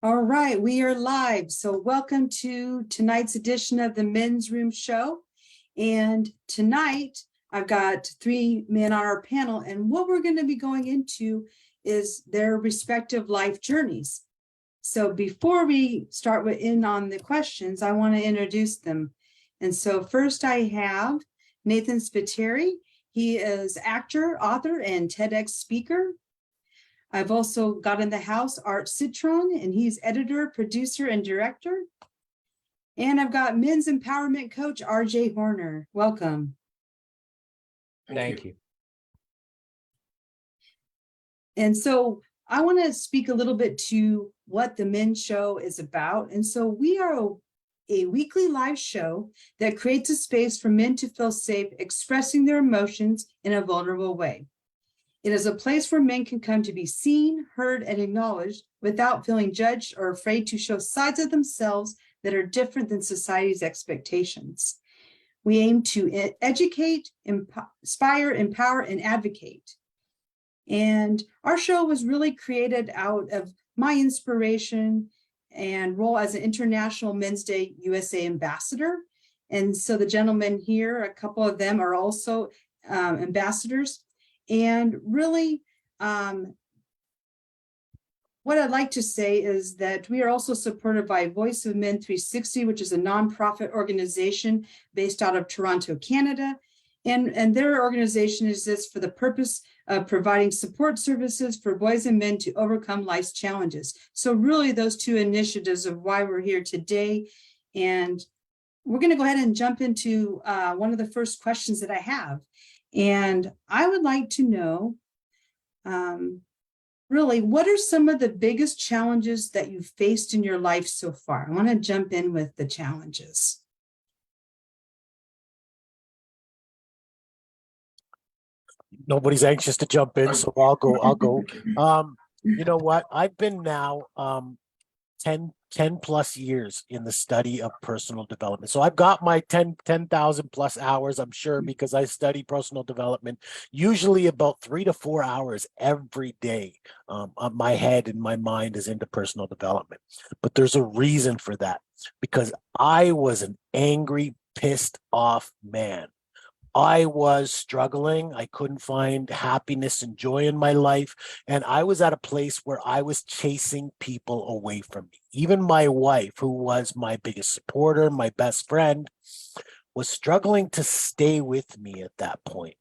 All right, we are live. So welcome to tonight's edition of the Men's Room Show. And tonight I've got three men on our panel, and what we're going to be going into is their respective life journeys. So before we start in on the questions, I want to introduce them. And so first I have Nathan Spiteri. He is actor, author, and TEDx speaker. I've also got in the house Art Citron, and he's editor, producer, and director. And I've got men's empowerment coach, RJ Horner. Welcome. Thank you. And so I want to speak a little bit to what the Men's Show is about. And so we are a weekly live show that creates a space for men to feel safe expressing their emotions in a vulnerable way. It is a place where men can come to be seen, heard, and acknowledged without feeling judged or afraid to show sides of themselves that are different than society's expectations. We aim to educate, inspire, empower, and advocate. And our show was really created out of my inspiration and role as an International Men's Day USA ambassador. And so the gentlemen here, a couple of them are also ambassadors. And really, what I'd like to say is that we are also supported by Voice of Men 360, which is a nonprofit organization based out of Toronto, Canada. And their organization exists for the purpose of providing support services for boys and men to overcome life's challenges. So really those two initiatives of why we're here today. And we're going to go ahead and jump into one of the first questions that I have. And I would like to know, really, what are some of the biggest challenges that you've faced in your life so far? I want to jump in with the challenges. Nobody's anxious to jump in, so I'll go. You know what? I've been now 10 plus years in the study of personal development. So I've got my 10,000 plus hours, I'm sure, because I study personal development, usually about 3 to 4 hours every day. My head and my mind is into personal development. But there's a reason for that, because I was an angry, pissed off man. I was struggling. I couldn't find happiness and joy in my life. And I was at a place where I was chasing people away from me. Even my wife, who was my biggest supporter, my best friend, was struggling to stay with me at that point.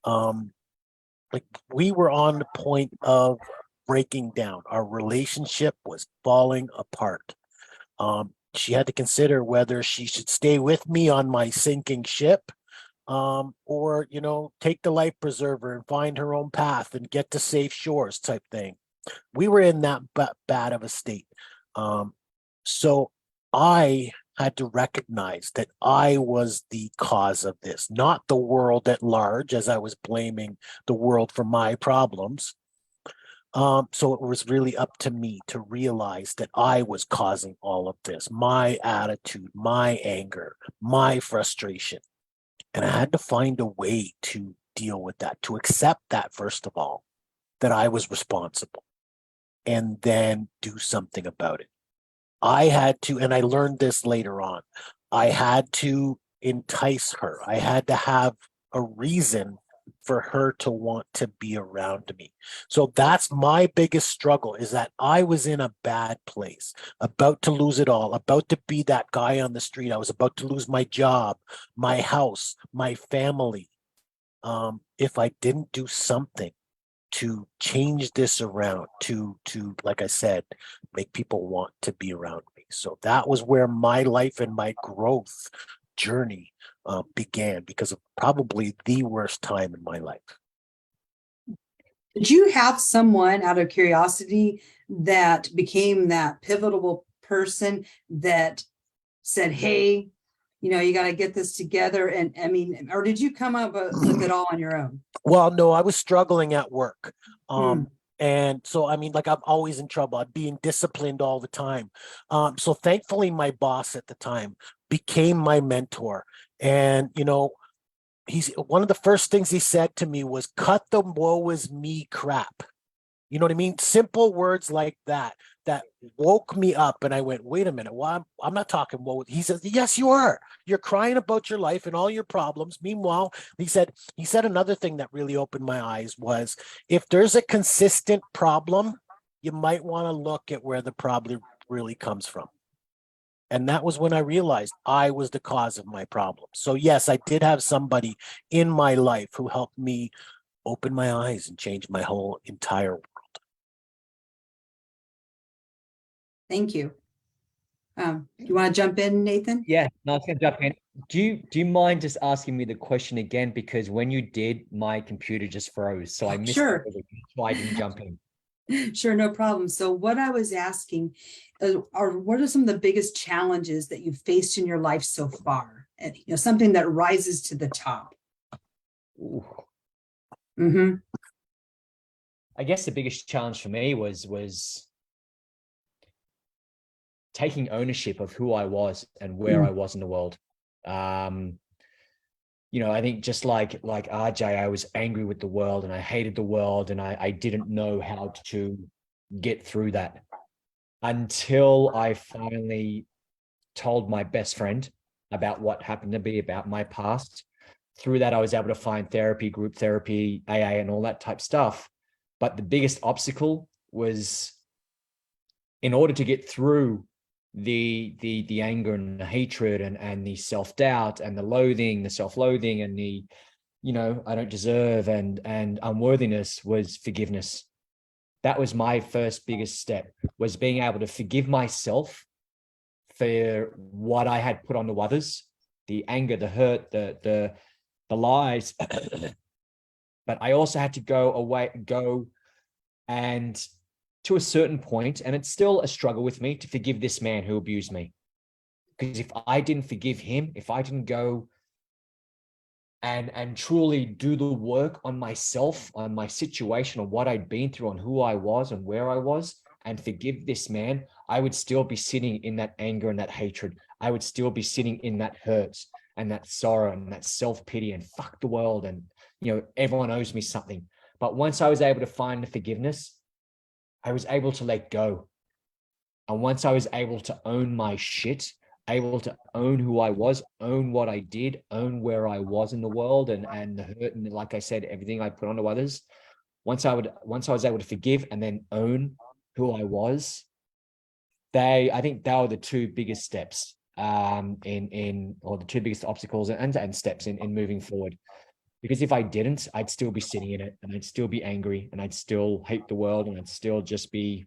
Like we were on the point of breaking down. Our relationship was falling apart. She had to consider whether she should stay with me on my sinking ship, or, you know, take the life preserver and find her own path and get to safe shores type thing. We were in that bad of a state. So I had to recognize that I was the cause of this, not the world at large, as I was blaming the world for my problems. So it was really up to me to realize that I was causing all of this, my attitude, my anger, my frustration. And I had to find a way to deal with that, to accept that, first of all, that I was responsible, and then do something about it. I had to, and I learned this later on, I had to entice her. I had to have a reason for her to want to be around me. So that's my biggest struggle, is that I was in a bad place, about to lose it all, about to be that guy on the street. I was about to lose my job, my house, my family. If I didn't do something to change this around, to like I said, make people want to be around me. So that was where my life and my growth journey began, because of probably the worst time in my life. Did you have someone, out of curiosity, that became that pivotal person that said, hey, you know, you got to get this together? And I mean, or did you come up with it all on your own? Well, no, I was struggling at work. And so, I mean, like, I'm always in trouble. I'm being disciplined all the time. So thankfully, my boss at the time became my mentor. And, you know, one of the first things he said to me was, cut the woe is me crap. You know what I mean? Simple words like that that woke me up, and I went, wait a minute, well, I'm not talking. Well, he says, yes, you are. You're crying about your life and all your problems. Meanwhile, he said another thing that really opened my eyes was, if there's a consistent problem, you might want to look at where the problem really comes from. And that was when I realized I was the cause of my problem. So yes, I did have somebody in my life who helped me open my eyes and change my whole entire world. Thank you. You want to jump in, Nathan? Yeah, no, I was going to jump in. Do you mind just asking me the question again? Because when you did, my computer just froze, so I missed Sure. it. That's why I didn't jump in. Sure, no problem. So what I was asking are what are some of the biggest challenges that you've faced in your life so far? And something that rises to the top. Ooh. Mm-hmm. I guess the biggest challenge for me was taking ownership of who I was and where I was in the world. I think just like RJ, I was angry with the world and I hated the world, and I didn't know how to get through that until I finally told my best friend about what happened to be about my past. Through that, I was able to find therapy, group therapy, AA, and all that type stuff. But the biggest obstacle was, in order to get through the anger and the hatred and the self-doubt and the loathing, the self-loathing and the, I don't deserve and unworthiness, was forgiveness. That was my first biggest step, was being able to forgive myself for what I had put onto others, the anger, the hurt, the lies. But I also had to go and to a certain point, and it's still a struggle with me, to forgive this man who abused me. Because if I didn't forgive him, if I didn't go and truly do the work on myself, on my situation, on what I'd been through, on who I was and where I was, and forgive this man, I would still be sitting in that anger and that hatred. I would still be sitting in that hurt and that sorrow and that self-pity and fuck the world and, everyone owes me something. But once I was able to find the forgiveness, I was able to let go. And once I was able to own my shit, able to own who I was, own what I did, own where I was in the world and the hurt, and like I said, everything I put onto others. Once I was able to forgive and then own who I was, I think they were the two biggest steps or the two biggest obstacles and steps in moving forward. Because if I didn't, I'd still be sitting in it, and I'd still be angry, and I'd still hate the world, and I'd still just be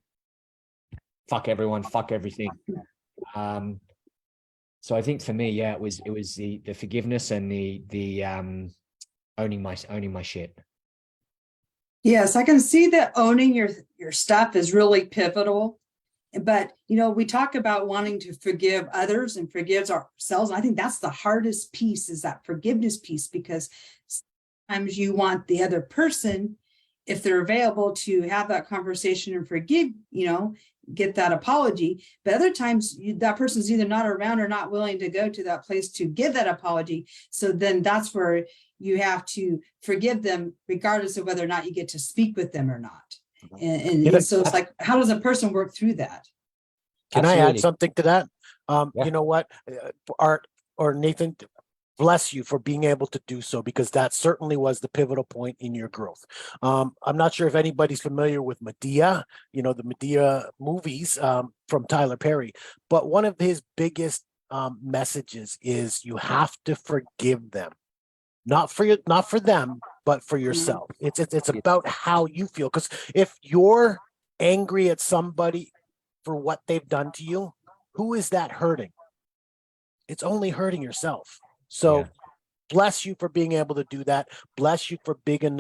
fuck everyone, fuck everything. So I think for me, yeah, it was the forgiveness and the owning my shit. Yes, I can see that owning your stuff is really pivotal. But, we talk about wanting to forgive others and forgive ourselves. And I think that's the hardest piece, is that forgiveness piece, because sometimes you want the other person, if they're available, to have that conversation and forgive, get that apology. But other times that person's either not around or not willing to go to that place to give that apology. So then that's where you have to forgive them, regardless of whether or not you get to speak with them or not. And so it's like, how does a person work through that? Can I add something to that? Yeah. You know what, Art or Nathan, bless you for being able to do so, because that certainly was the pivotal point in your growth. I'm not sure if anybody's familiar with Medea, the Medea movies from Tyler Perry, but one of his biggest messages is you have to forgive them, not for them, but for yourself. It's about how you feel, because if you're angry at somebody for what they've done to you, who is that hurting? It's only hurting yourself. So bless you for being able to do that. Bless you for being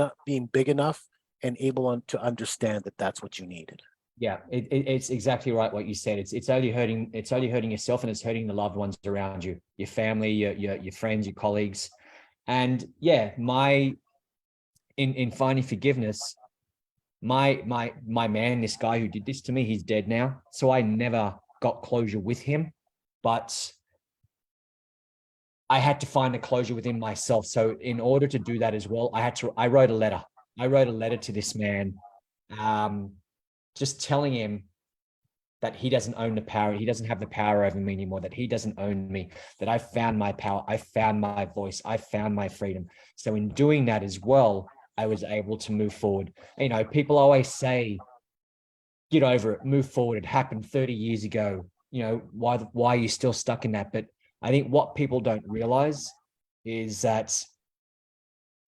big enough and able to understand that that's what you needed. Yeah, it's exactly right what you said. It's only hurting yourself, and it's hurting the loved ones around you, your family, your friends, your colleagues. And yeah, in finding forgiveness, my man, this guy who did this to me, he's dead now. So I never got closure with him, but I had to find a closure within myself. So in order to do that as well, I wrote a letter. I wrote a letter to this man, just telling him that he doesn't own the power. He doesn't have the power over me anymore, that he doesn't own me, that I found my power. I found my voice. I found my freedom. So in doing that as well, I was able to move forward. You know, people always say, get over it, move forward. It happened 30 years ago. You know, why are you still stuck in that? But I think what people don't realize is that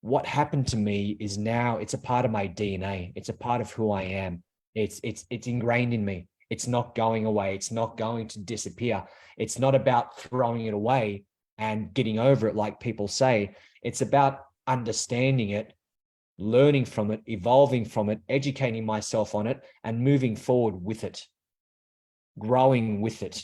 what happened to me is now it's a part of my DNA. It's a part of who I am. It's ingrained in me. It's not going away. It's not going to disappear. It's not about throwing it away and getting over it like people say. It's about understanding it, learning from it, evolving from it, educating myself on it, and moving forward with it, growing with it.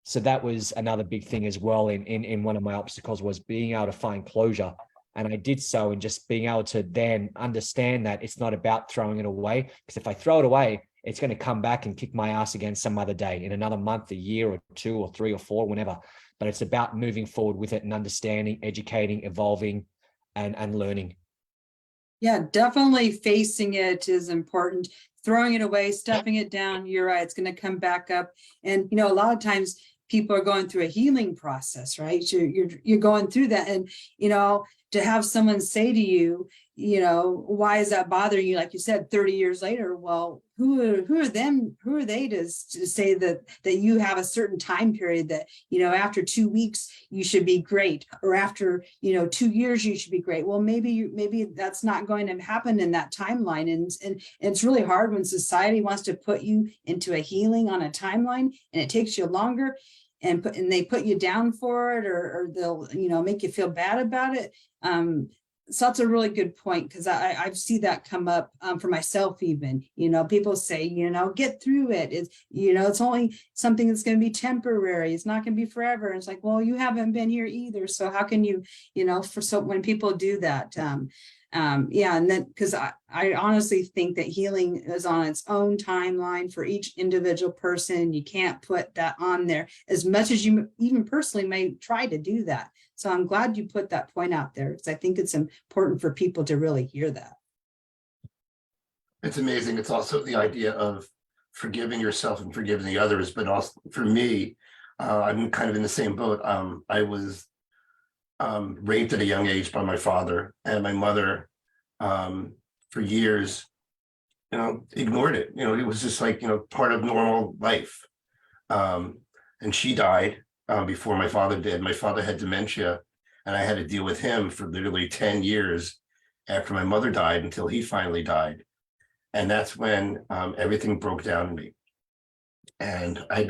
So that was another big thing as well in one of my obstacles, was being able to find closure. And I did so, and just being able to then understand that it's not about throwing it away, because if I throw it away, it's going to come back and kick my ass again some other day, in another month, a year or 2 or 3 or 4, whenever. But it's about moving forward with it and understanding, educating, evolving, and learning. Yeah, definitely facing it is important. Throwing it away, stuffing it down, you're right, it's going to come back up. And, you know, a lot of times people are going through a healing process, right? You're going through that. And, you know, to have someone say to you, you know, why is that bothering you? Like you said, 30 years later, well, who are they to say that you have a certain time period that, you know, after 2 weeks, you should be great, or after, you know, 2 years, you should be great. Well, maybe that's not going to happen in that timeline. And it's really hard when society wants to put you into a healing on a timeline, and it takes you longer, and they put you down for it, or they'll, you know, make you feel bad about it. So that's a really good point, because I see that come up for myself even. You know, people say, you know, get through it. It's, you know, it's only something that's going to be temporary. It's not going to be forever. And it's like, well, you haven't been here either. So how can you, you know, so when people do that, yeah, and then because I honestly think that healing is on its own timeline for each individual person. You can't put that on there, as much as you even personally may try to do that. So I'm glad you put that point out there, because I think it's important for people to really hear that. It's amazing. It's also the idea of forgiving yourself and forgiving the others. But also for me, I'm kind of in the same boat. I was raped at a young age by my father, and my mother for years, you know, ignored it. You know, it was just like, you know, part of normal life. And she died before my father did. My father had dementia, and I had to deal with him for literally 10 years after my mother died, until he finally died. And that's when everything broke down in me. And I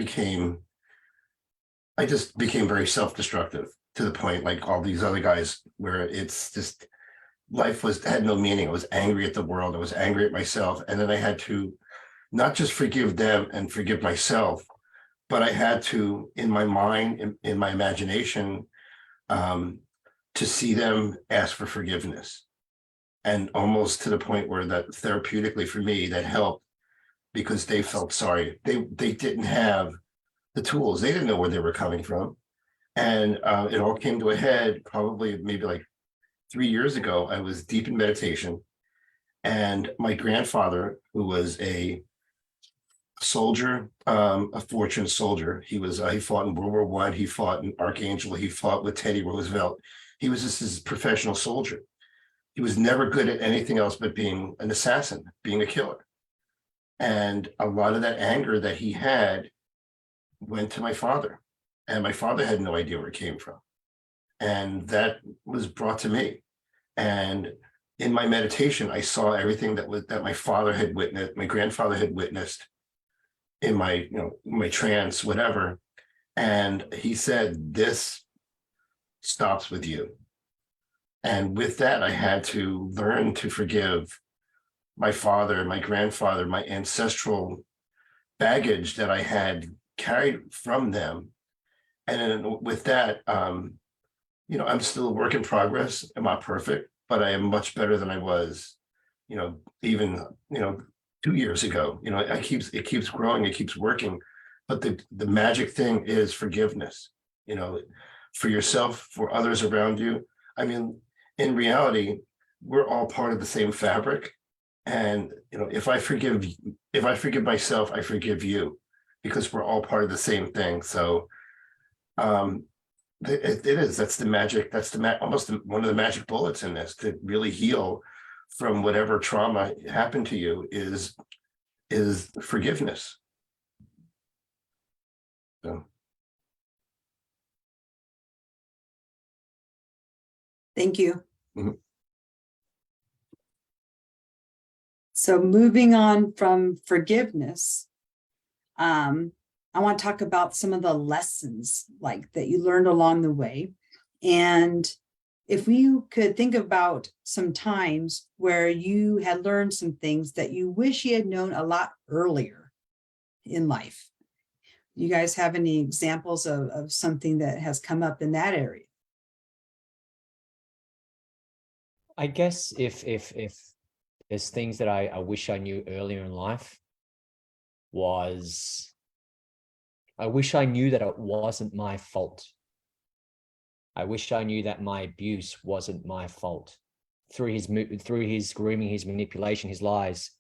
just became very self-destructive, to the point, like all these other guys, where it's just, life had no meaning. I was angry at the world. I was angry at myself. And then I had to not just forgive them and forgive myself, but I had to, in my mind, in my imagination, to see them ask for forgiveness. And almost to the point where that therapeutically for me, that helped, because they felt sorry. They didn't have the tools. They didn't know where they were coming from. And it all came to a head probably maybe like 3 years ago. I was deep in meditation, and my grandfather, who was a soldier, a fortunate soldier, he fought in World War I, he fought in Archangel, he fought with Teddy Roosevelt. He was just his professional soldier. He was never good at anything else but being an assassin, being a killer. And a lot of that anger that he had went to my father, and my father had no idea where it came from. And that was brought to me. And in my meditation, I saw everything that my father had witnessed, my grandfather had witnessed in my, you know, my trance, whatever. And he said, this stops with you. And with that, I had to learn to forgive my father, my grandfather, my ancestral baggage that I had carried from them. And then with that, you know, I'm still a work in progress. I'm not perfect, but I am much better than I was, you know, even, you know, 2 years ago. You know, it keeps growing, it keeps working. But the magic thing is forgiveness, you know, for yourself, for others around you. I mean, in reality, we're all part of the same fabric. And, if I forgive myself, I forgive you, because we're all part of the same thing. So it is, that's the magic, almost one of the magic bullets in this to really heal from whatever trauma happened to you is forgiveness. So. Thank you. Mhm. So moving on from forgiveness, I want to talk about some of the lessons like that you learned along the way. And if you could think about some times where you had learned some things that you wish you had known a lot earlier in life. You guys have any examples of something that has come up in that area? I guess if there's things that I wish I knew earlier in life, was I wish I knew that it wasn't my fault. I wish I knew that my abuse wasn't my fault. Through his grooming, his manipulation, his lies,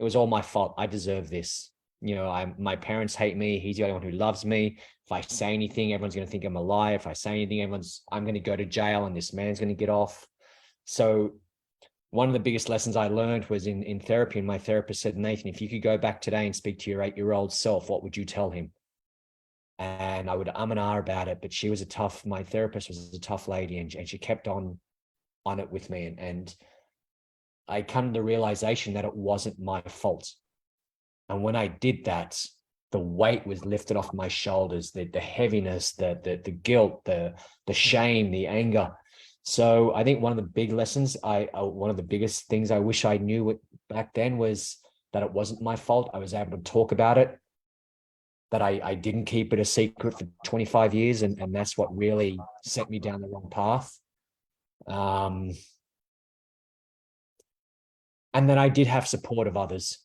it was all my fault. I deserve this. My parents hate me. He's the only one who loves me. If I say anything, everyone's going to think I'm a liar. If I say anything, I'm going to go to jail and this man's going to get off. So one of the biggest lessons I learned was in therapy. And my therapist said, Nathan, if you could go back today and speak to your 8-year-old self, what would you tell him? And I would and ah about it, but my therapist was a tough lady, and she kept on it with me. And I come to the realization that it wasn't my fault. And when I did that, the weight was lifted off my shoulders, the heaviness, the guilt, the shame, the anger. So I think one of the big lessons, one of the biggest things I wish I knew back then was that it wasn't my fault. I was able to talk about it, that I didn't keep it a secret for 25 years. And that's what really set me down the wrong path. And then I did have support of others.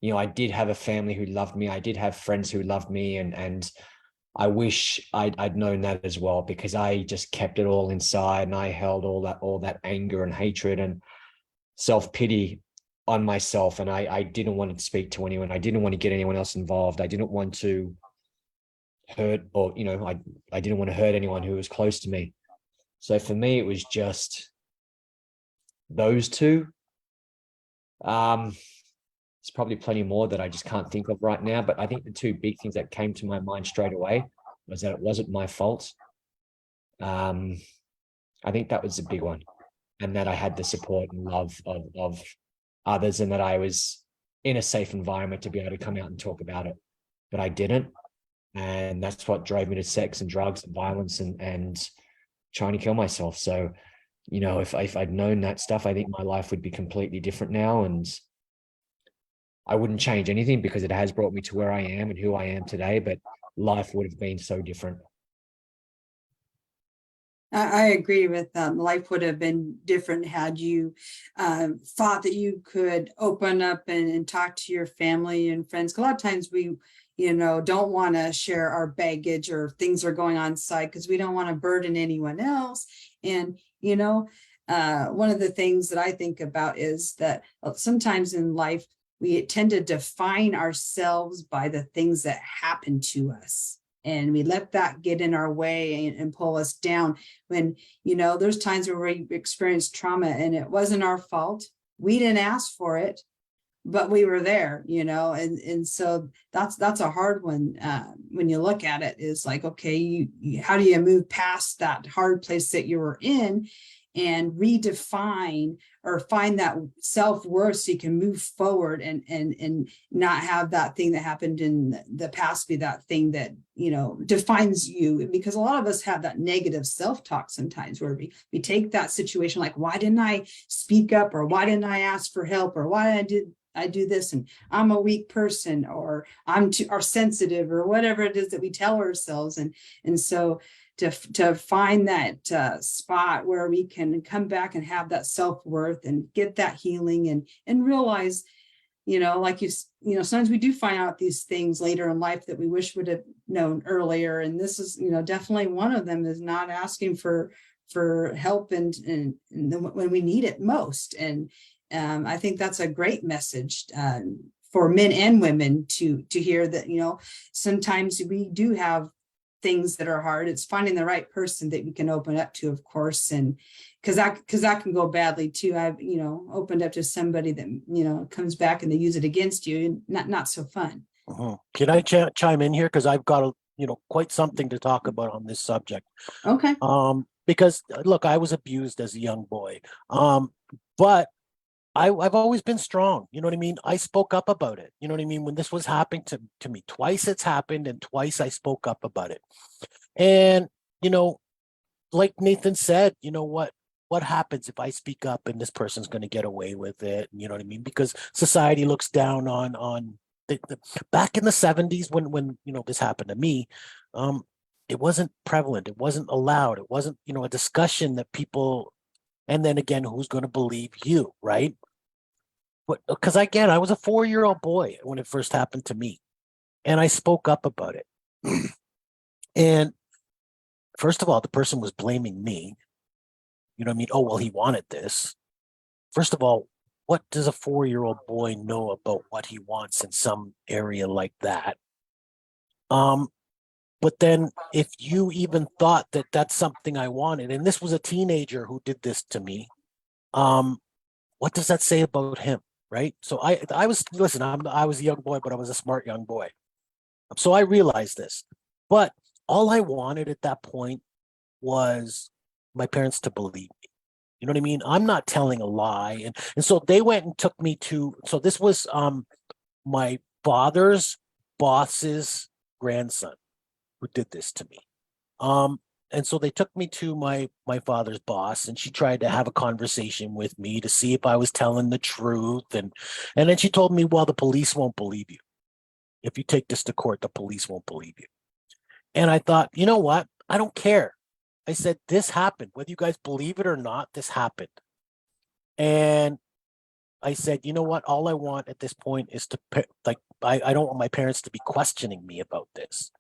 I did have a family who loved me. I did have friends who loved me. And I wish I'd known that as well, because I just kept it all inside, and I held all that anger and hatred and self-pity on myself. And I didn't want to speak to anyone. I didn't want to get anyone else involved. I didn't want to hurt, or, I didn't want to hurt anyone who was close to me. So for me, it was just those two. There's probably plenty more that I just can't think of right now, but I think the two big things that came to my mind straight away was that it wasn't my fault. I think that was a big one, and that I had the support and love of others, and that I was in a safe environment to be able to come out and talk about it, but I didn't. And that's what drove me to sex and drugs and violence and trying to kill myself. So, if I'd known that stuff, I think my life would be completely different now. And I wouldn't change anything, because it has brought me to where I am and who I am today, but life would have been so different. I agree with life would have been different had you thought that you could open up and talk to your family and friends. A lot of times we, don't want to share our baggage or things are going on inside because we don't want to burden anyone else. And, one of the things that I think about is that sometimes in life, we tend to define ourselves by the things that happen to us. And we let that get in our way and pull us down when, there's times where we experience trauma and it wasn't our fault. We didn't ask for it, but we were there, and so that's a hard one. When you look at it, is like, okay, how do you move past that hard place that you were in and redefine or find that self-worth so you can move forward and not have that thing that happened in the past be that thing that, defines you. Because a lot of us have that negative self-talk sometimes where we take that situation like, why didn't I speak up, or why didn't I ask for help, or why did I do this, and I'm a weak person, or I'm too sensitive, or whatever it is that we tell ourselves. And so to find that spot where we can come back and have that self-worth and get that healing and realize, like sometimes we do find out these things later in life that we wish would have known earlier. And this is, definitely one of them, is not asking for help and when we need it most. And I think that's a great message for men and women to hear that, sometimes we do have things that are hard. It's finding the right person that we can open up to, of course, and because that can go badly too. I've opened up to somebody that comes back and they use it against you, and not so fun. Can I chime in here, because I've got quite something to talk about on this subject. Okay. Because look, I was abused as a young boy, but I've always been strong. You know what I mean? I spoke up about it. You know what I mean? When this was happening to me, twice it's happened, and twice I spoke up about it. And, like Nathan said, what happens if I speak up and this person's going to get away with it? You know what I mean? Because society looks down on back in the 70s when this happened to me. It wasn't prevalent. It wasn't allowed. It wasn't, a discussion that people, and then again, who's going to believe you, right? But because again, I was a 4-year-old boy when it first happened to me, and I spoke up about it. And first of all, the person was blaming me. You know what I mean? Oh, well, he wanted this. First of all, what does a 4-year-old boy know about what he wants in some area like that? But then if you even thought that that's something I wanted, and this was a teenager who did this to me, what does that say about him, right? So I was a young boy, but I was a smart young boy. So I realized this, but all I wanted at that point was my parents to believe me. You know what I mean? I'm not telling a lie. And so they went and took me so this was my father's boss's grandson who did this to me. And so they took me to my father's boss, and she tried to have a conversation with me to see if I was telling the truth. And then she told me, well, the police won't believe you. If you take this to court, the police won't believe you. And I thought, you know what? I don't care. I said, this happened. Whether you guys believe it or not, this happened. And I said, you know what? All I want at this point is I don't want my parents to be questioning me about this.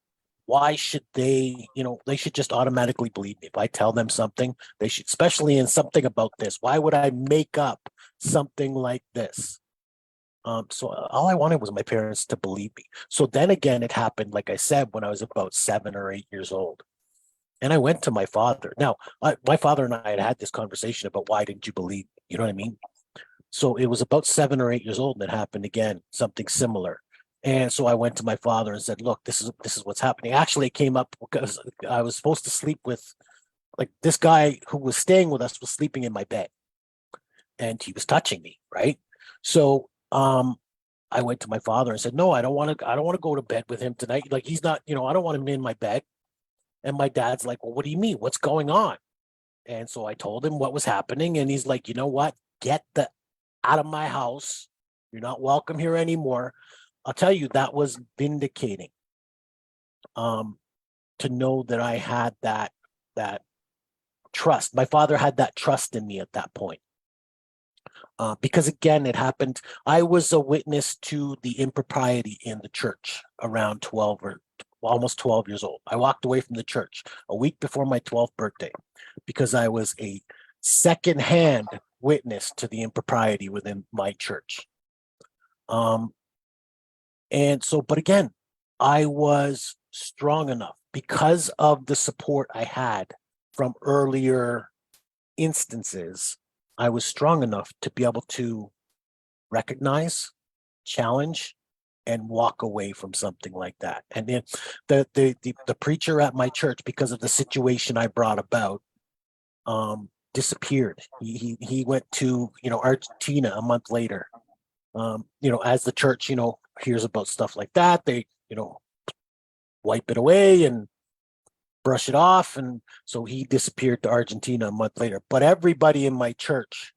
Why should they, they should just automatically believe me. If I tell them something, they should, especially in something about this. Why would I make up something like this? So all I wanted was my parents to believe me. So then again, it happened, like I said, when I was about 7 or 8 years old. And I went to my father. Now, my father and I had this conversation about why didn't you believe me? You know what I mean? So it was about 7 or 8 years old, and it happened again, something similar. And so I went to my father and said, look, this is what's happening. Actually, it came up because I was supposed to sleep with, like, this guy who was staying with us was sleeping in my bed, and he was touching me, right? So I went to my father and said, no, I don't want to go to bed with him tonight. Like, he's not, I don't want him in my bed. And my dad's like, well, what do you mean? What's going on? And so I told him what was happening. And he's like, you know what? Get out of my house. You're not welcome here anymore. I'll tell you, that was vindicating. To know that I had that trust. My father had that trust in me at that point. Because again, it happened. I was a witness to the impropriety in the church around 12 or almost 12 years old. I walked away from the church a week before my 12th birthday because I was a secondhand witness to the impropriety within my church. And so, but again, I was strong enough because of the support I had from earlier instances. I was strong enough to be able to recognize, challenge, and walk away from something like that. And then the preacher at my church, because of the situation I brought about, disappeared. He went to Argentina a month later. As the church hears about stuff like that, they wipe it away and brush it off, and so he disappeared to Argentina a month later. But everybody in my church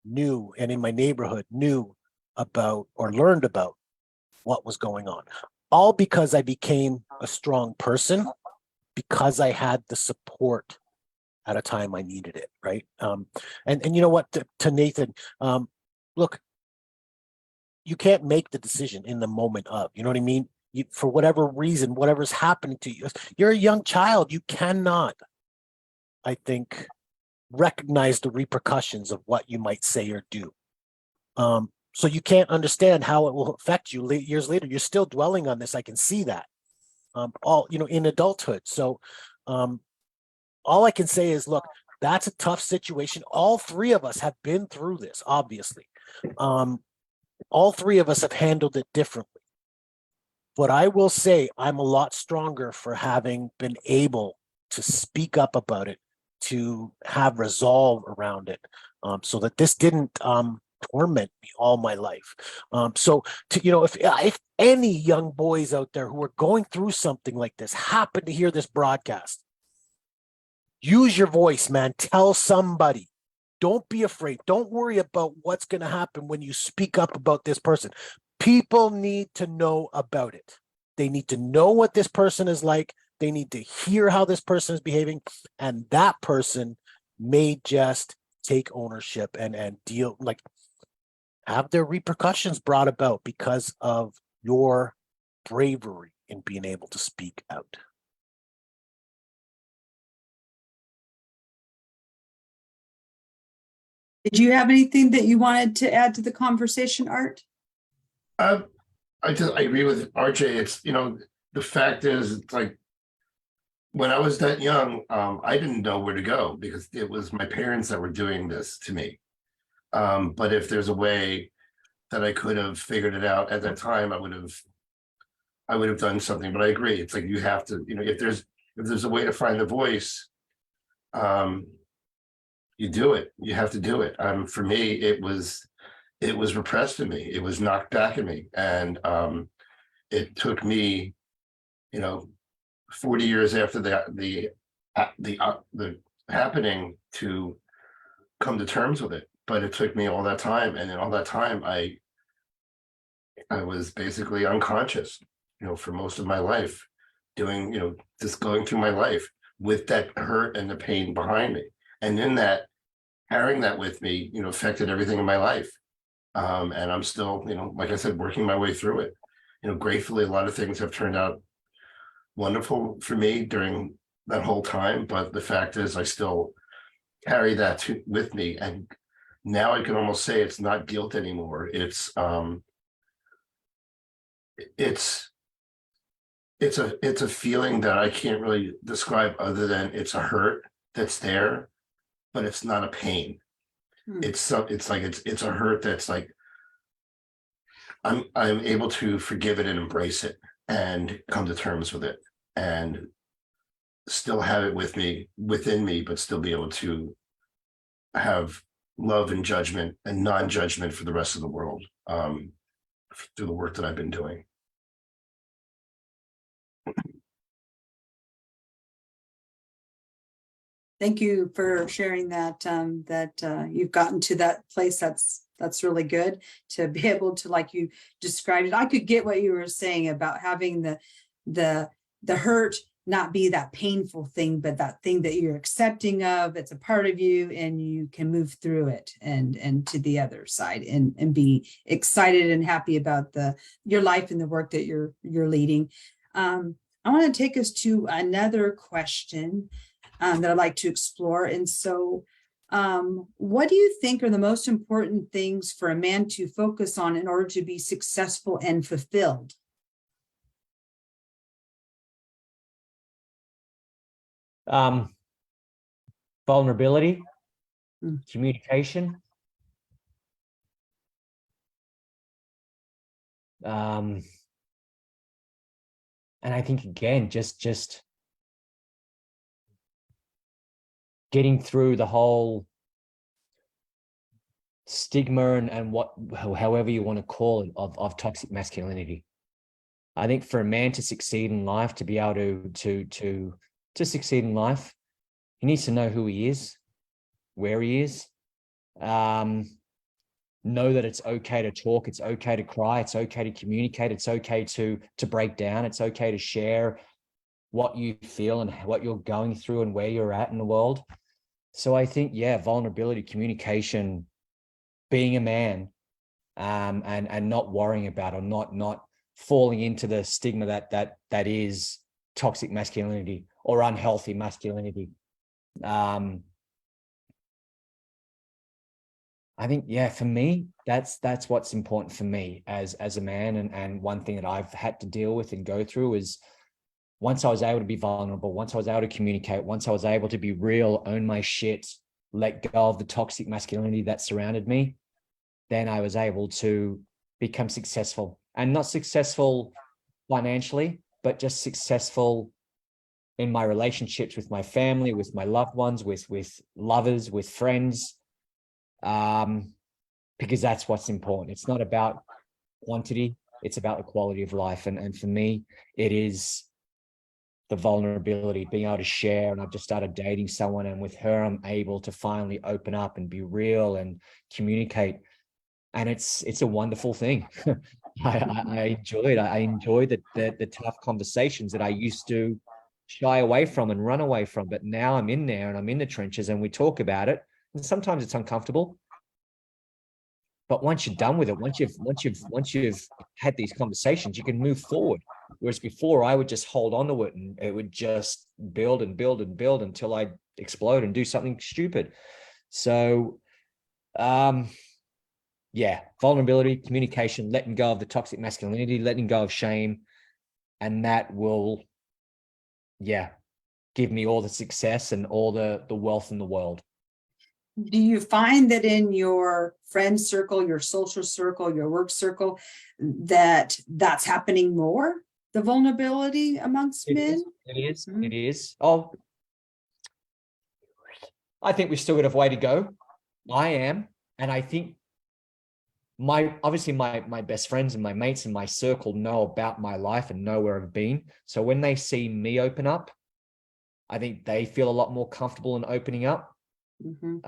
knew, and in my neighborhood knew about or learned about what was going on, all because I became a strong person, because I had the support at a time I needed it, right? And you know what, to Nathan, look, you can't make the decision in the moment of, you know what I mean? For whatever reason, whatever's happening to you, you're a young child. You cannot, I think, recognize the repercussions of what you might say or do. So you can't understand how it will affect you years later. You're still dwelling on this. I can see that. All, in adulthood. So all I can say is, look, that's a tough situation. All three of us have been through this, obviously. All three of us have handled it differently. But I will say I'm a lot stronger for having been able to speak up about it, to have resolve around it, so that this didn't torment me all my life. So if any young boys out there who are going through something like this happen to hear this broadcast, use your voice, man. Tell somebody. Don't be afraid. Don't worry about what's going to happen when you speak up about this person. People need to know about it. They need to know what this person is like. They need to hear how this person is behaving. And that person may just take ownership and deal, like, have their repercussions brought about because of your bravery in being able to speak out. Did you have anything that you wanted to add to the conversation, Art? I agree with RJ. It's, the fact is, it's like, when I was that young, I didn't know where to go because it was my parents that were doing this to me. But if there's a way that I could have figured it out at that time, I would have done something. But I agree. It's like, you have to, if there's a way to find the voice, you do it. You have to do it. For me, it was repressed in me. It was knocked back at me, and it took me, 40 years after the happening to come to terms with it. But it took me all that time, and in all that time, I was basically unconscious, for most of my life, doing, just going through my life with that hurt and the pain behind me. And in that, carrying that with me, affected everything in my life. And I'm still, like I said, working my way through it. Gratefully, a lot of things have turned out wonderful for me during that whole time. But the fact is, I still carry that with me. And now I can almost say it's not guilt anymore. It's a feeling that I can't really describe other than it's a hurt that's there, but it's not a pain. It's a hurt that's like, I'm able to forgive it and embrace it and come to terms with it and still have it within me, but still be able to have love and judgment and non-judgment for the rest of the world, through the work that I've been doing. Thank you for sharing that, you've gotten to that place. That's really good to be able to, like you described it. I could get what you were saying about having the hurt not be that painful thing, but that thing that you're accepting of, it's a part of you, and you can move through it and to the other side and be excited and happy about your life and the work that you're leading. I want to take us to another question that I'd like to explore. And so what do you think are the most important things for a man to focus on in order to be successful and fulfilled? Vulnerability, communication, and I think, again, just getting through the whole stigma and however you want to call it, of toxic masculinity. I think for a man to succeed in life, to be able to succeed in life, he needs to know who he is, where he is, know that it's okay to talk, it's okay to cry, it's okay to communicate, it's okay to break down, it's okay to share what you feel and what you're going through and where you're at in the world. So I think, vulnerability, communication, being a man, and not worrying about or not falling into the stigma that is toxic masculinity or unhealthy masculinity. I think, yeah, for me, that's what's important for me as a man. And one thing that I've had to deal with and go through is once I was able to be vulnerable, once I was able to communicate, once I was able to be real, own my shit, let go of the toxic masculinity that surrounded me, then I was able to become successful, and not successful financially, but just successful in my relationships with my family, with my loved ones, with lovers, with friends, because that's what's important. It's not about quantity, it's about the quality of life. And for me, it is the vulnerability, being able to share. And I've just started dating someone, and with her, I'm able to finally open up and be real and communicate. And it's a wonderful thing. I enjoy it. I enjoy the tough conversations that I used to shy away from and run away from. But now I'm in there and I'm in the trenches and we talk about it. And sometimes it's uncomfortable. But once you're done with it, once you've had these conversations, you can move forward. Whereas before, I would just hold on to it, and it would just build and build and build until I explode and do something stupid. So, yeah, vulnerability, communication, letting go of the toxic masculinity, letting go of shame, and that will, yeah, give me all the success and all the wealth in the world. Do you find that in your friend circle, your social circle, your work circle, that that's happening more, the vulnerability amongst men? It is. Mhm. It is. Oh, I think we've still got a way to go. I am. And I think obviously my best friends and my mates and my circle know about my life and know where I've been. So when they see me open up, I think they feel a lot more comfortable in opening up. Mhm.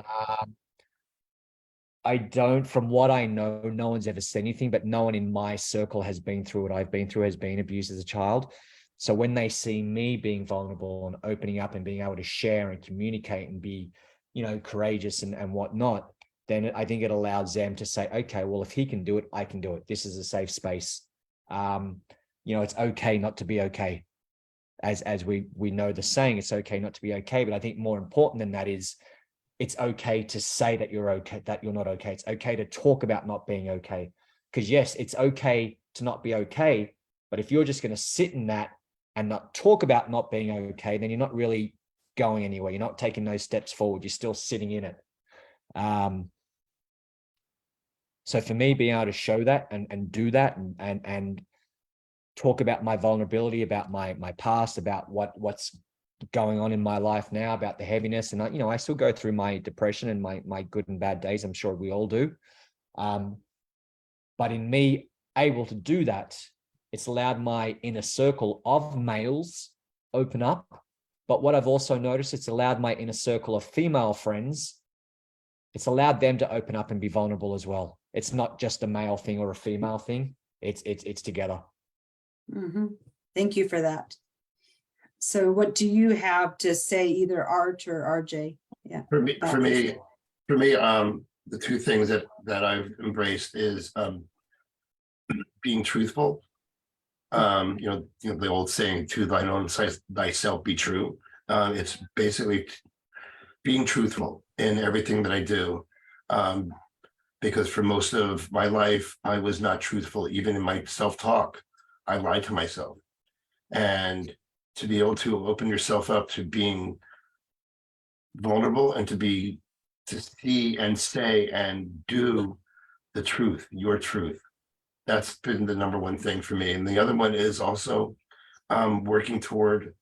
I don't, from what I know, no one's ever said anything, but no one in my circle has been through what I've been through, has been abused as a child. So when they see me being vulnerable and opening up and being able to share and communicate and be, courageous and whatnot, then I think it allows them to say, okay, well, if he can do it, I can do it. This is a safe space. It's okay not to be okay. As we know the saying, it's okay not to be okay. But I think more important than that is, it's okay to say that you're okay, that you're not okay. It's okay to talk about not being okay. Because yes, it's okay to not be okay. But if you're just going to sit in that and not talk about not being okay, then you're not really going anywhere. You're not taking those steps forward. You're still sitting in it. So for me, being able to show that and do that and talk about my vulnerability, about my past, about what's going on in my life now, about the heaviness. And I still go through my depression and my good and bad days. I'm sure we all do. But in me able to do that, it's allowed my inner circle of males open up. But what I've also noticed, it's allowed my inner circle of female friends, it's allowed them to open up and be vulnerable as well. It's not just a male thing or a female thing. It's together. Mhm. Thank you for that. So what do you have to say, either Art or RJ? Yeah. For me, about this? the two things that I've embraced is being truthful. The old saying, "To thine own thyself be true." It's basically being truthful in everything that I do. Because for most of my life, I was not truthful, even in my self-talk. I lied to myself. And to be able to open yourself up to being vulnerable and to see and say and do the truth, your truth. That's been the number one thing for me. And the other one is also working toward,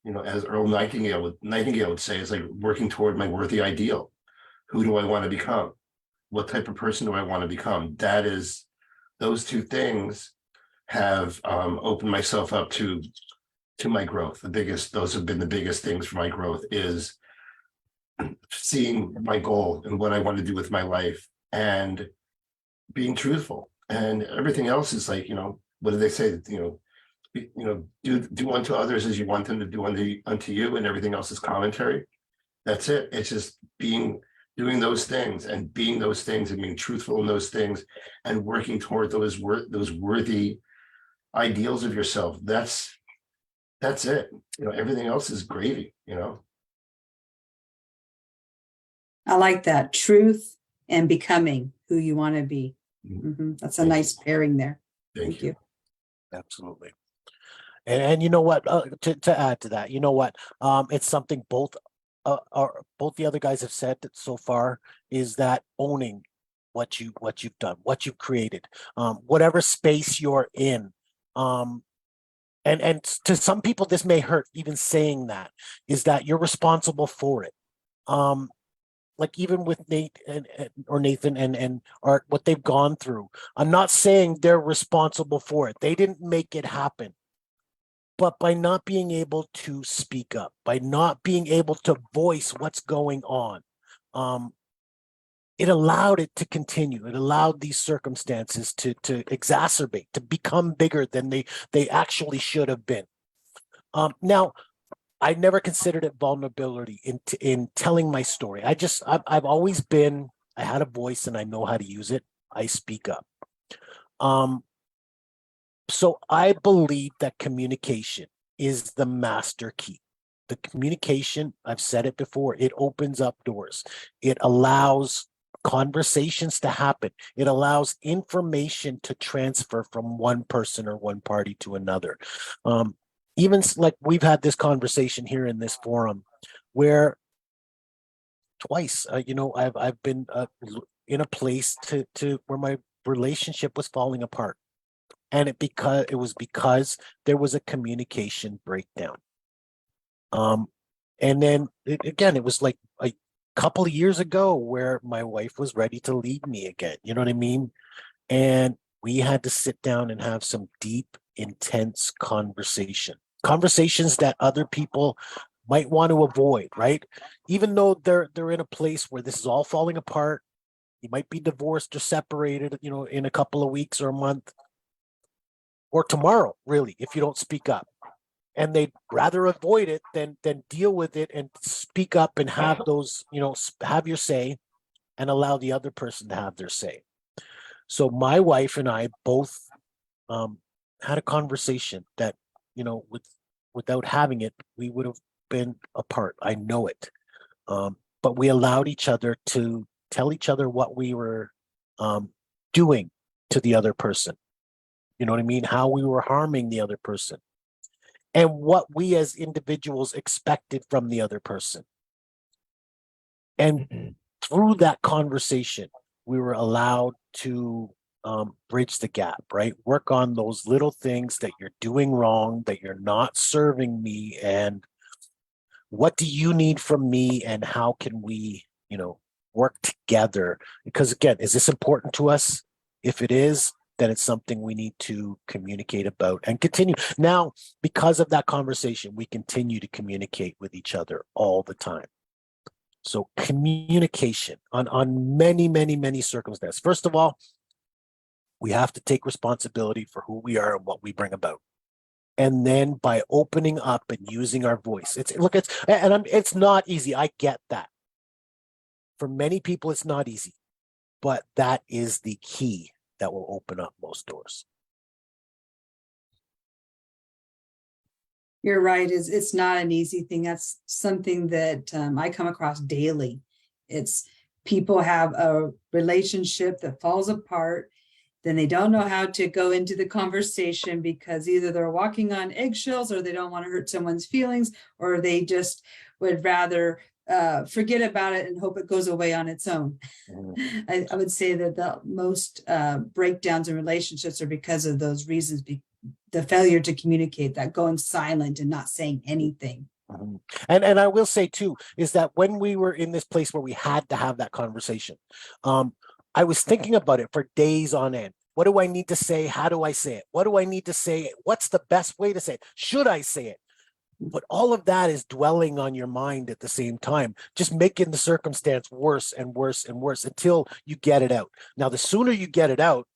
as Earl Nightingale would say, is like working toward my worthy ideal. Who do I want to become? What type of person do I want to become? Those two things have opened myself up to my growth. Those have been the biggest things for my growth, is seeing my goal and what I want to do with my life and being truthful. And everything else is like, what do they say? Do unto others as you want them to do unto you, and everything else is commentary. That's it. It's just doing those things and being those things and being truthful in those things and working toward those worthy ideals of yourself. That's it. Everything else is gravy. I like that. Truth and becoming who you want to be. That's a Thank nice pairing there. Thank you. Absolutely. And you know what? To add to that, you know what? It's something both the other guys have said that so far, is that owning what you've done, what you've created, whatever space you're in. And to some people this may hurt even saying that, is that you're responsible for it. Like even with Nate or Nathan and Art, what they've gone through. I'm not saying they're responsible for it. They didn't make it happen. But by not being able to speak up, by not being able to voice what's going on, it allowed it to continue. It allowed these circumstances to exacerbate, to become bigger than they actually should have been. Now, I never considered it vulnerability in telling my story. I've always been, I had a voice and I know how to use it. I speak up. So I believe that communication is the master key. The communication, I've said it before, it opens up doors. It allows conversations to happen. It allows information to transfer from one person or one party to another. Even like we've had this conversation here in this forum where twice, I've been in a place to where my relationship was falling apart. And it was because there was a communication breakdown. And then it was like a couple of years ago where my wife was ready to leave me again. You know what I mean? And we had to sit down and have some deep, intense conversations that other people might want to avoid, right? Even though they're in a place where this is all falling apart, you might be divorced or separated, in a couple of weeks or a month. Or tomorrow, really, if you don't speak up. And they'd rather avoid it than deal with it and speak up and have those, have your say and allow the other person to have their say. So my wife and I both had a conversation that, without having it, we would have been apart. I know it. But we allowed each other to tell each other what we were doing to the other person. You know what I mean? How we were harming the other person and what we as individuals expected from the other person. And through that conversation, we were allowed to bridge the gap, right? Work on those little things that you're doing wrong, that you're not serving me. And what do you need from me? And how can we, work together? Because again, is this important to us? If it is, then it's something we need to communicate about and continue. Now, because of that conversation, we continue to communicate with each other all the time. So communication on many, many, many circumstances. First of all, we have to take responsibility for who we are and what we bring about. And then by opening up and using our voice, it's not easy. I get that. For many people, it's not easy, but that is the key that will open up most doors. You're right. It's not an easy thing. That's something that I come across daily. It's people have a relationship that falls apart. Then they don't know how to go into the conversation because either they're walking on eggshells or they don't want to hurt someone's feelings, or they just would rather forget about it and hope it goes away on its own. I would say that the most breakdowns in relationships are because of those reasons, the failure to communicate, that going silent and not saying anything. And I will say too, is that when we were in this place where we had to have that conversation, I was thinking about it for days on end. What do I need to say? How do I say it? What do I need to say? What's the best way to say it? Should I say it? But all of that is dwelling on your mind at the same time, just making the circumstance worse and worse and worse until you get it out. Now, the sooner you get it out,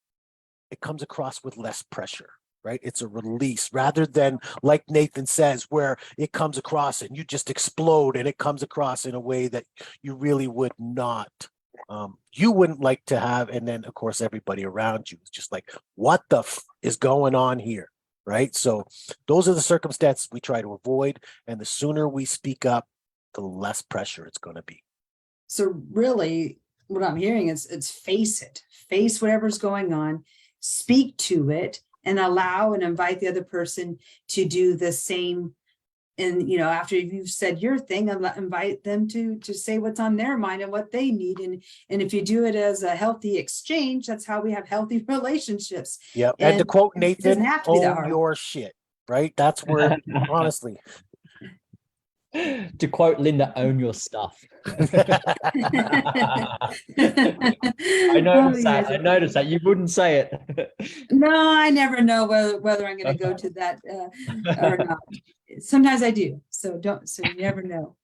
it comes across with less pressure, right? It's a release rather than, like Nathan says, where it comes across and you just explode and it comes across in a way that you really would not, you wouldn't like to have. And then, of course, everybody around you is just like, what the is going on here? Right. So those are the circumstances we try to avoid. And the sooner we speak up, the less pressure it's going to be. So really, what I'm hearing is it's face whatever's going on, speak to it, and allow and invite the other person to do the same. And, you know, after you've said your thing, invite them to say what's on their mind and what they need. And if you do it as a healthy exchange, that's how we have healthy relationships. Yeah. And to quote it doesn't Nathan, have to be that own hard. your shit, right? That's where, honestly. To quote Linda, own your stuff. I noticed that. I noticed that. You wouldn't say it. No, I never know whether I'm going to go to that or not. Sometimes I do. So you never know.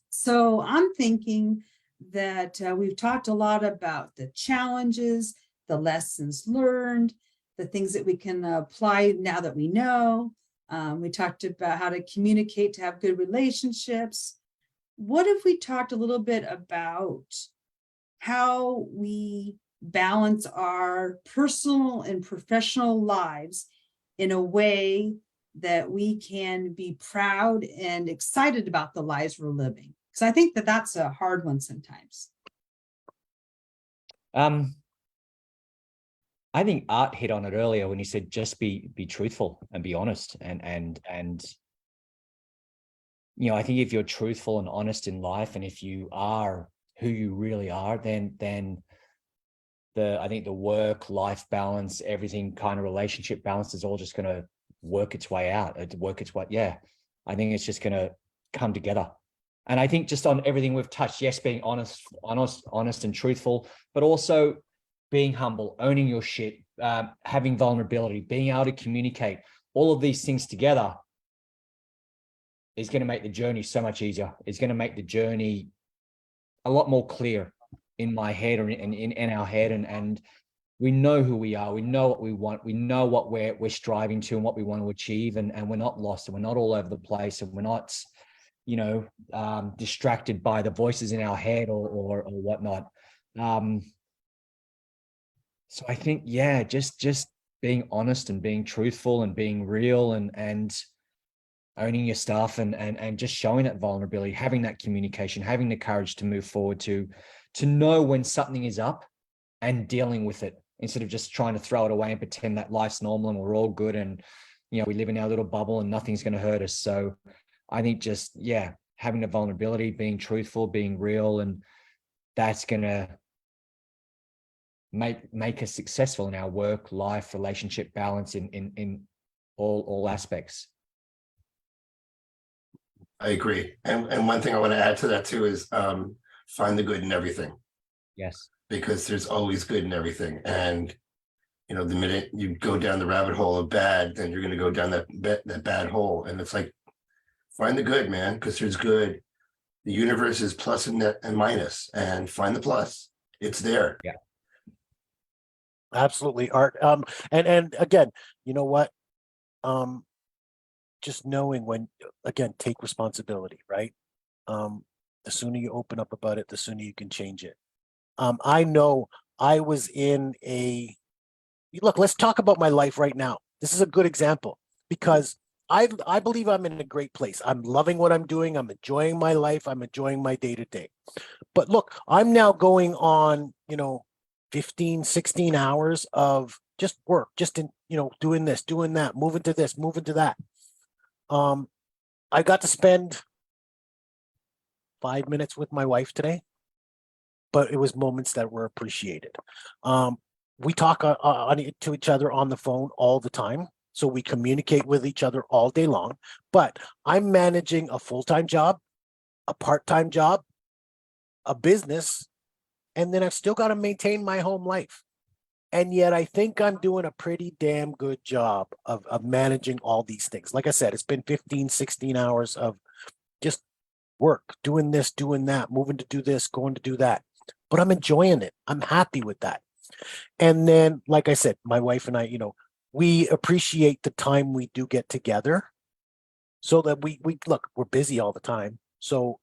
So I'm thinking that we've talked a lot about the challenges, the lessons learned, the things that we can apply now that we know. We talked about how to communicate to have good relationships. What if we talked a little bit about how we balance our personal and professional lives in a way that we can be proud and excited about the lives we're living? Because I think that that's a hard one sometimes. I think Art hit on it earlier when he said just be truthful and be honest, and you know, I think if you're truthful and honest in life, and if you are who you really are, then I think the work-life balance, everything kind of relationship balance is all just going to work its way out. I think it's just going to come together. And I think just on everything we've touched, yes, being honest and truthful, but also being humble, owning your shit, having vulnerability, being able to communicate, all of these things together is going to make the journey so much easier. It's going to make the journey a lot more clear in my head or in our head. And we know who we are. We know what we want. We know what we're striving to and what we want to achieve. And we're not lost, and we're not all over the place, and we're not, you know, distracted by the voices in our head or whatnot. So I think, yeah, just being honest and being truthful and being real and owning your stuff and just showing that vulnerability, having that communication, having the courage to move forward, to know when something is up and dealing with it, instead of just trying to throw it away and pretend that life's normal and we're all good and, you know, we live in our little bubble and nothing's going to hurt us. So I think just, yeah, having the vulnerability, being truthful, being real, and that's going to make us successful in our work, life, relationship balance in all aspects. I agree. And one thing I want to add to that too is find the good in everything. Yes. Because there's always good in everything. And, you know, the minute you go down the rabbit hole of bad, then you're going to go down that bad hole. And it's like, find the good, man, because there's good. The universe is plus and minus, and find the plus. It's there. Yeah. Absolutely, Art. And again, you know what? Just knowing when, again, take responsibility, right? The sooner you open up about it, the sooner you can change it. I know I was in look, let's talk about my life right now. This is a good example because I believe I'm in a great place. I'm loving what I'm doing. I'm enjoying my life. I'm enjoying my day to day. But look, I'm now going on, 15, 16 hours of just work, just in, doing this, doing that, moving to this, moving to that. I got to spend 5 minutes with my wife today, but it was moments that were appreciated. We talk to each other on the phone all the time. So we communicate with each other all day long, but I'm managing a full-time job, a part-time job, a business, and then I've still got to maintain my home life. And yet I think I'm doing a pretty damn good job of managing all these things. Like I said, it's been 15, 16 hours of just work, doing this, doing that, moving to do this, going to do that. But I'm enjoying it. I'm happy with that. And then, like I said, my wife and I, we appreciate the time we do get together so that we look, we're busy all the time. So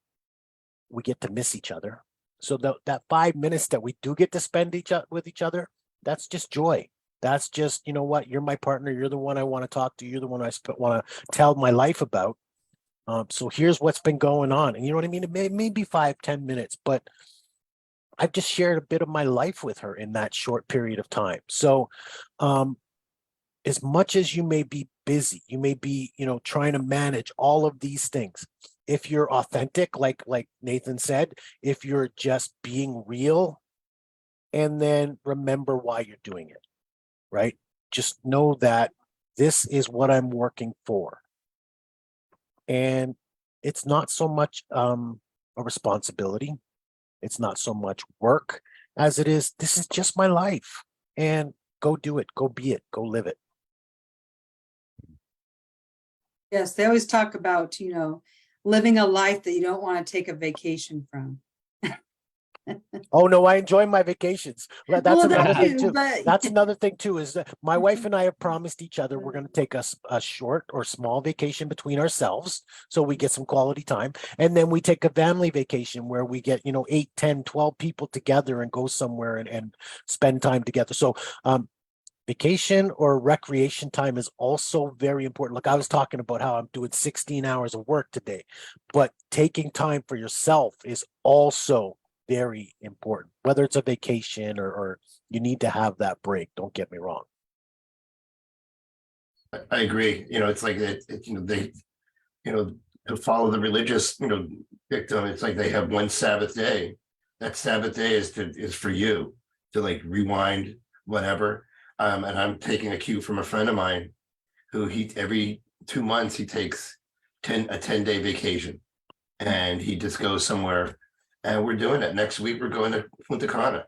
we get to miss each other. So that 5 minutes that we do get to spend with each other, that's just joy. That's just, you know what, you're my partner. You're the one I want to talk to. You're the one I want to tell my life about. So here's what's been going on. And you know what I mean? It may be 5-10 minutes, but I've just shared a bit of my life with her in that short period of time. So, as much as you may be busy, you may be, trying to manage all of these things. If you're authentic, like Nathan said, if you're just being real, and then remember why you're doing it, right? Just know that this is what I'm working for. And it's not so much a responsibility. It's not so much work as it is, this is just my life. And go do it, go be it, go live it. Yes, they always talk about, living a life that you don't want to take a vacation from. Oh no, I enjoy my vacations. That's Well, another that thing too, too. but That's another thing too, is that my wife and I have promised each other we're going to take us a short or small vacation between ourselves so we get some quality time. And then we take a family vacation where we get, 8, 10, 12 people together and go somewhere and spend time together. So vacation or recreation time is also very important. Like I was talking about how I'm doing 16 hours of work today, but taking time for yourself is also very important, whether it's a vacation or you need to have that break. Don't get me wrong. I agree. It's like that, they, to follow the religious, dictum, it's like they have one Sabbath day. That Sabbath day is for you to like rewind, whatever. And I'm taking a cue from a friend of mine who every 2 months he takes a 10-day vacation, and he just goes somewhere. And we're doing it. Next week we're going to Punta Cana.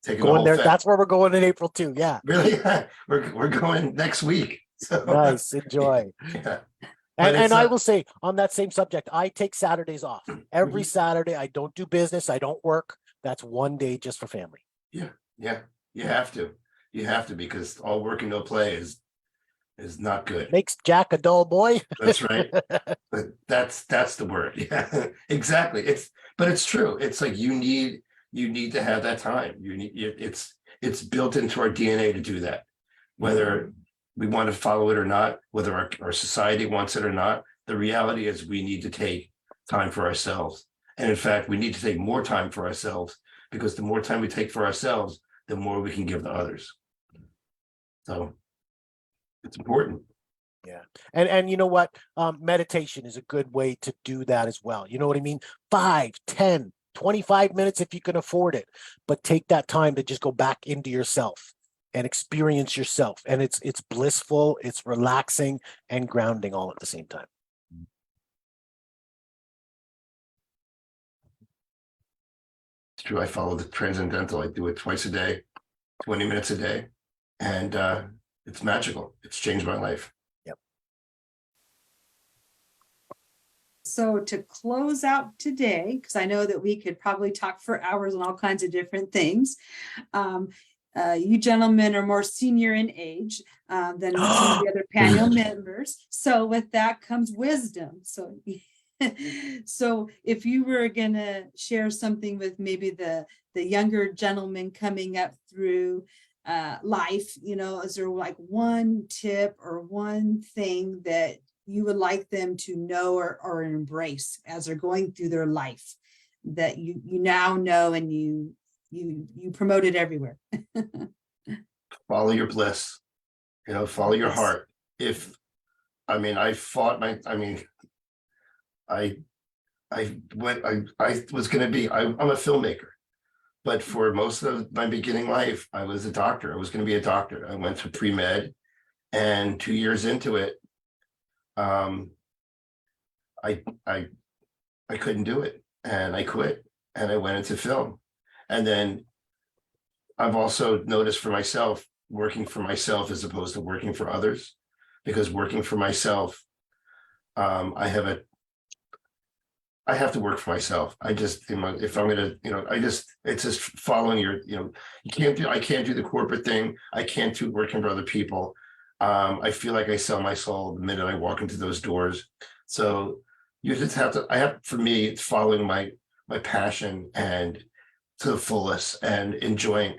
Taking the Going whole there, that's where we're going in April too. Yeah. Really? we're going next week. So Nice. Enjoy. yeah. And I will say on that same subject, I take Saturdays off. Every Saturday, I don't do business. I don't work. That's one day just for family. Yeah. You have to. You have to, because all work and no play is not good. Makes Jack a dull boy. That's right. But that's the word. Yeah, exactly. But it's true. It's like you need to have that time. It's built into our DNA to do that, whether we want to follow it or not, whether our society wants it or not. The reality is we need to take time for ourselves. And in fact, we need to take more time for ourselves, because the more time we take for ourselves, the more we can give to others. So it's important. Yeah. And you know what? Meditation is a good way to do that as well. You know what I mean? 5, 10, 25 minutes if you can afford it, but take that time to just go back into yourself and experience yourself. And it's blissful, it's relaxing and grounding all at the same time. It's true. I follow the transcendental. I do it twice a day, 20 minutes a day. And it's magical. It's changed my life. so to close out today, because I know that we could probably talk for hours on all kinds of different things. You gentlemen are more senior in age than some of the other panel members. So with that comes wisdom. So, so if you were gonna share something with maybe the younger gentleman coming up through life, is there like one tip or one thing that you would like them to know or embrace as they're going through their life that you now know and you promote it everywhere? Follow your bliss, follow your heart. I was going to be, I'm a filmmaker, but for most of my beginning life, I was a doctor. I was going to be a doctor. I went to pre-med, and 2 years into it, I couldn't do it, and I quit, and I went into film. And then I've also noticed for myself, working for myself as opposed to working for others, because working for myself, I have to work for myself. I just, if I'm gonna, it's just following your, I can't do the corporate thing. I can't do working for other people. I feel like I sell my soul the minute I walk into those doors. So you just have to, for me, it's following my passion and to the fullest and enjoying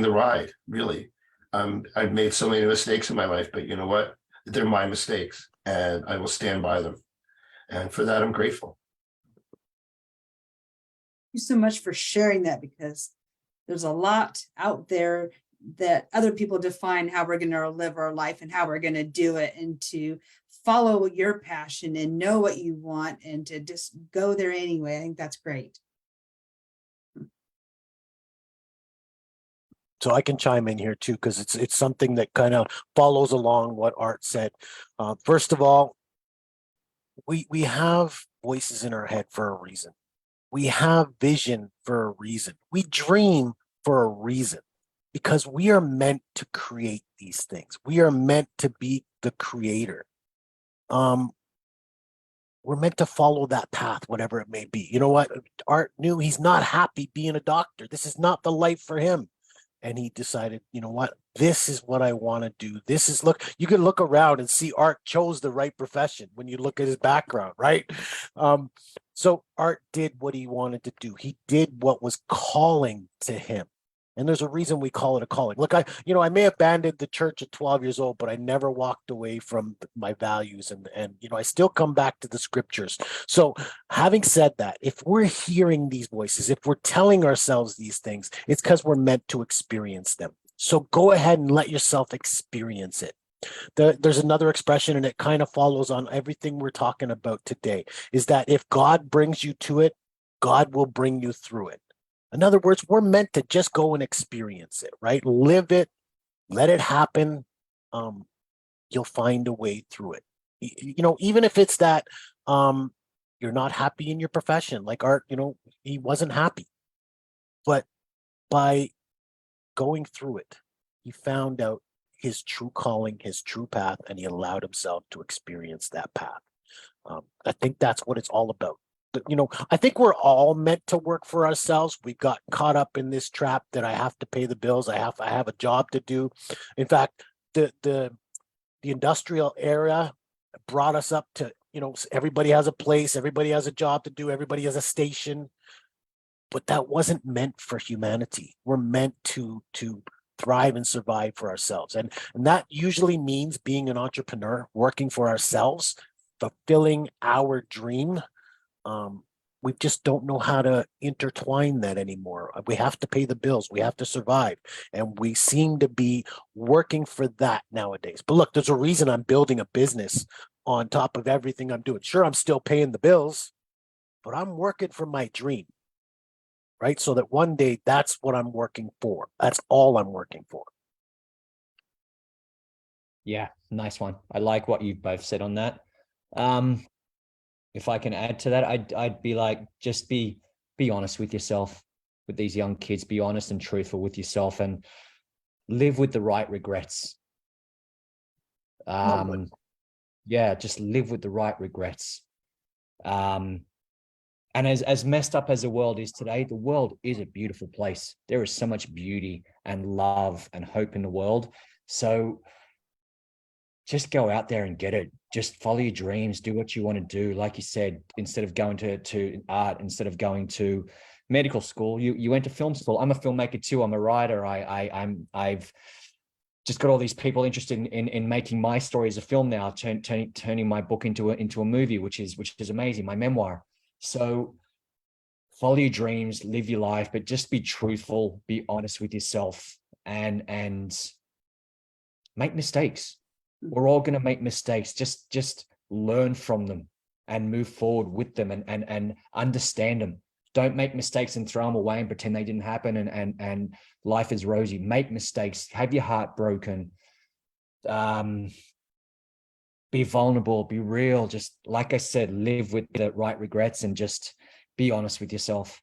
the ride, really. I've made so many mistakes in my life, but you know what? They're my mistakes, and I will stand by them. And for that, I'm grateful. you so much for sharing that, because there's a lot out there that other people define how we're going to live our life and how we're going to do it, and to follow your passion and know what you want and to just go there anyway. I think that's great. So I can chime in here too, because it's something that kind of follows along what Art said. First of all, we have voices in our head for a reason. We have vision for a reason. We dream for a reason, because we are meant to create these things. We are meant to be the creator. We're meant to follow that path, whatever it may be. You know what? Art knew he's not happy being a doctor. This is not the life for him. And he decided, you know what? This is what I want to do. This is, look, you can look around and see Art chose the right profession when you look at his background, right? So Art did what he wanted to do. He did what was calling to him. And there's a reason we call it a calling. Look, I may have abandoned the church at 12 years old, but I never walked away from my values. And I still come back to the scriptures. So having said that, if we're hearing these voices, if we're telling ourselves these things, it's because we're meant to experience them. So go ahead and let yourself experience it. There's another expression, and it kind of follows on everything we're talking about today, is that if God brings you to it, God will bring you through it. In other words, we're meant to just go and experience it, right? Live it, let it happen. You'll find a way through it. Even if it's that you're not happy in your profession, like Art, he wasn't happy. But by going through it, he found out his true calling, his true path, and he allowed himself to experience that path. I think that's what it's all about. I think we're all meant to work for ourselves. We got caught up in this trap that I have to pay the bills. I have a job to do. In fact, the industrial era brought us up to, everybody has a place, everybody has a job to do, everybody has a station. But that wasn't meant for humanity. We're meant to thrive and survive for ourselves. And that usually means being an entrepreneur, working for ourselves, fulfilling our dream. We just don't know how to intertwine that anymore. We have to pay the bills. We have to survive. And we seem to be working for that nowadays. But look, there's a reason I'm building a business on top of everything I'm doing. Sure, I'm still paying the bills, but I'm working for my dream, right? So that one day, that's what I'm working for. That's all I'm working for. Yeah, nice one. I like what you've both said on that. If I can add to that, I'd be like, just be honest with yourself, with these young kids. Be honest and truthful with yourself, and live with the right regrets. Yeah, just live with the right regrets. And as messed up as the world is today, the world is a beautiful place. There is so much beauty and love and hope in the world. So just go out there and get it. Just follow your dreams, do what you want to do. Like you said, instead of going to art, instead of going to medical school, you went to film school. I'm a filmmaker too. I'm a writer. I've just got all these people interested in making my story as a film now, turning my book into a movie, which is amazing, my memoir. So follow your dreams, live your life, but just be truthful, be honest with yourself, and make mistakes. We're all going to make mistakes. Just learn from them and move forward with them and understand them. Don't make mistakes and throw them away and pretend they didn't happen and life is rosy. Make mistakes. Have your heart broken. Be vulnerable. Be real. Just like I said, live with the right regrets and just be honest with yourself.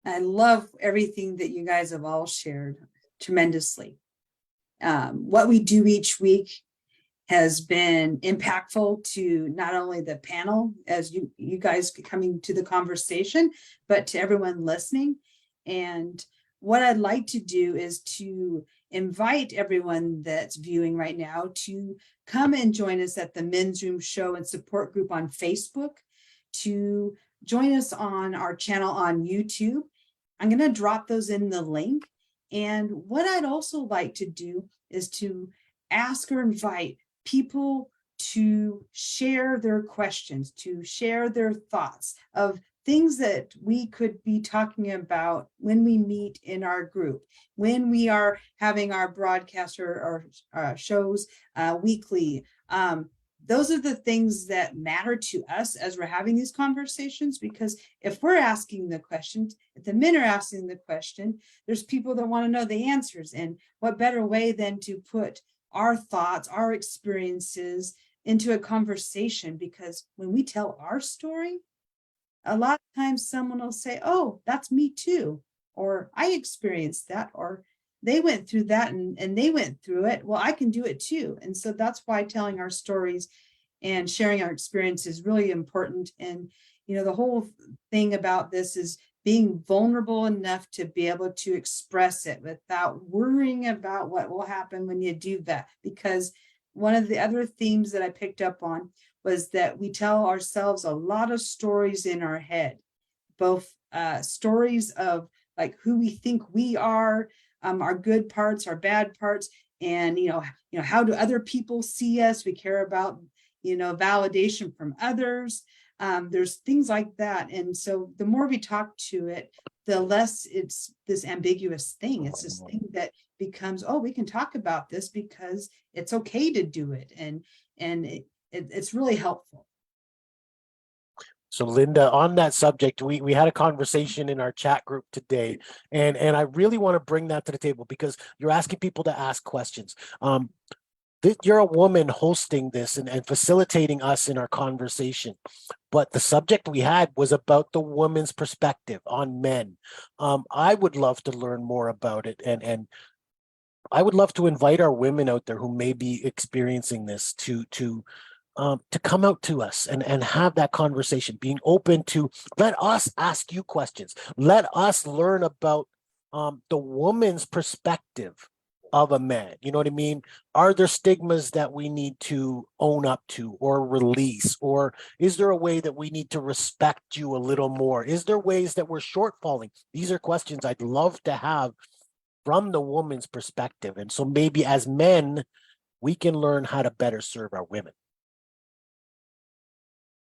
I love everything that you guys have all shared tremendously. What we do each week has been impactful to not only the panel as you guys coming to the conversation, but to everyone listening. And what I'd like to do is to invite everyone that's viewing right now to come and join us at the Men's Room Show and Support Group on Facebook, to join us on our channel on YouTube. I'm going to drop those in the link. And what I'd also like to do is to ask or invite people to share their questions, to share their thoughts of things that we could be talking about when we meet in our group, when we are having our broadcast or shows weekly. Those are the things that matter to us as we're having these conversations, because if we're asking the questions, if the men are asking the question, there's people that want to know the answers. And what better way than to put our thoughts, our experiences into a conversation? Because when we tell our story, a lot of times someone will say, oh, that's me too, or I experienced that, or they went through that and they went through it. Well, I can do it too. And so that's why telling our stories and sharing our experience is really important. And, you know, the whole thing about this is being vulnerable enough to be able to express it without worrying about what will happen when you do that. Because one of the other themes that I picked up on was that we tell ourselves a lot of stories in our head, both stories of like who we think we are, our good parts, our bad parts, and how do other people see us? We care about validation from others. There's things like that, and so the more we talk to it, the less it's this ambiguous thing. It's this thing that becomes, oh, we can talk about this because it's okay to do it, and it's really helpful. So Linda, on that subject, we had a conversation in our chat group today, and I really want to bring that to the table because you're asking people to ask questions. You're a woman hosting this and facilitating us in our conversation, but the subject we had was about the woman's perspective on men. I would love to learn more about it, and I would love to invite our women out there who may be experiencing this to come out to us and have that conversation, being open to let us ask you questions. Let us learn about the woman's perspective of a man. You know what I mean? Are there stigmas that we need to own up to or release? Or is there a way that we need to respect you a little more? Is there ways that we're shortfalling? These are questions I'd love to have from the woman's perspective. And so maybe as men, we can learn how to better serve our women.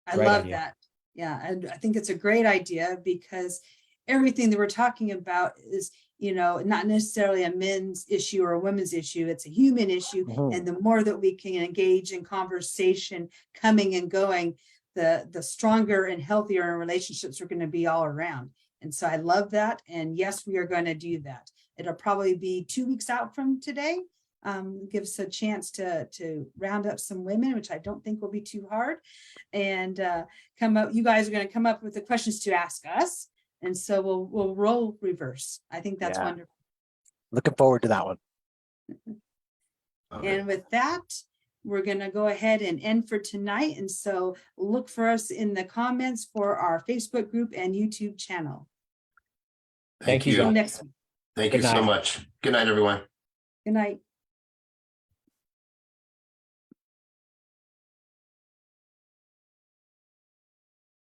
I Great love idea. that. Yeah, and I think it's a great idea because everything that we're talking about is, not necessarily a men's issue or a women's issue. It's a human issue. Mhm. And the more that we can engage in conversation, coming and going, the stronger and healthier our relationships are going to be all around. And so I love that. And yes, we are going to do that. It'll probably be 2 weeks out from today. Give us a chance to round up some women, which I don't think will be too hard, and come up. You guys are going to come up with the questions to ask us, and so we'll role reverse. I think that's wonderful. Looking forward to that one. Okay. And with that, we're going to go ahead and end for tonight. And so look for us in the comments for our Facebook group and YouTube channel. Thank you, See you guys. next week. Thank Good you so night. much. Good night, everyone. Good night.